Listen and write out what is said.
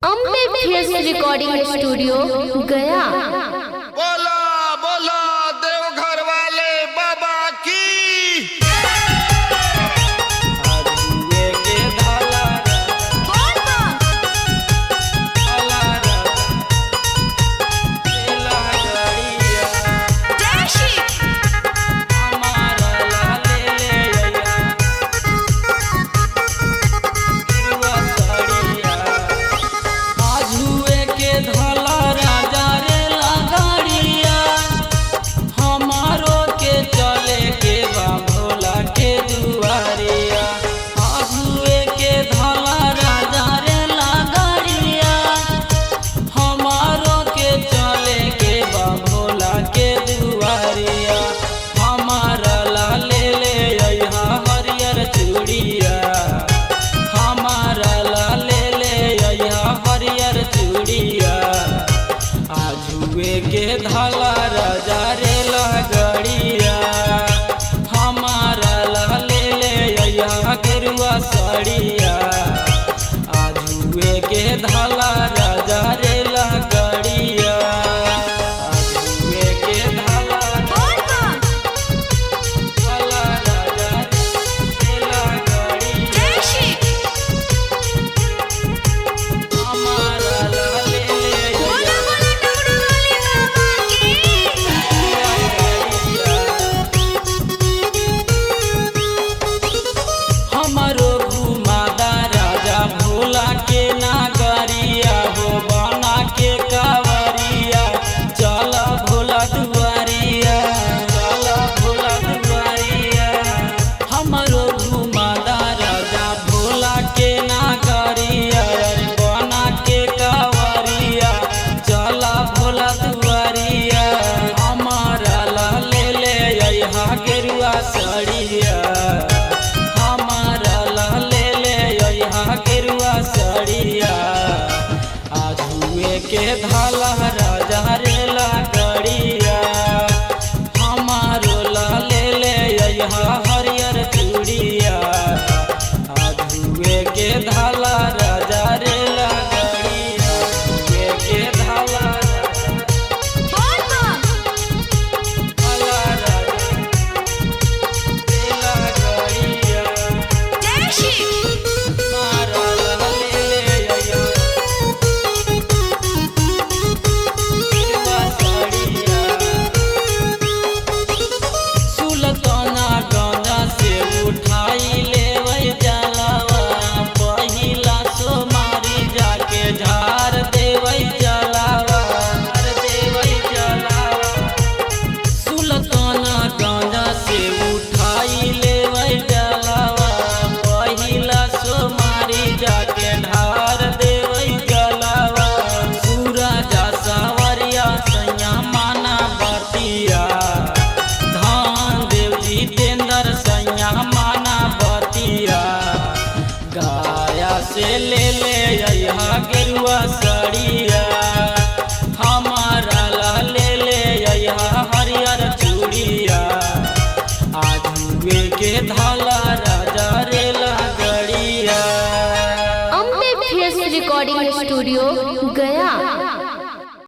Ambe face recording studio गया। बोला बोला देवघर वाले बाबा की। के धला राजा रे लगड़िया हमारा ले ले गेरुआ सड़िया आजुए के धला राजा रे लगड़िया आजुए के धला राजा रे लगड़िया हमारा ले ले हमारो घुमादा राजा भोला के नागरिया हो बना के कावरिया चल भोला दुआरिया चल भोला दुआरिया हमारो घुमादा राजा भोला के नागरिया बना के कावरिया चल भोला दुआरिया हमारा ले ले गेरुआ सड़िया गेरुआ सड़िया आजुए के धला राजा रे लगड़िया हमारो ले ले हरियर चूड़िया आजुए के धला राजा रे लगड़िया आजुए के धला उठाई ले जलावा पहिला सोमारी जाके झा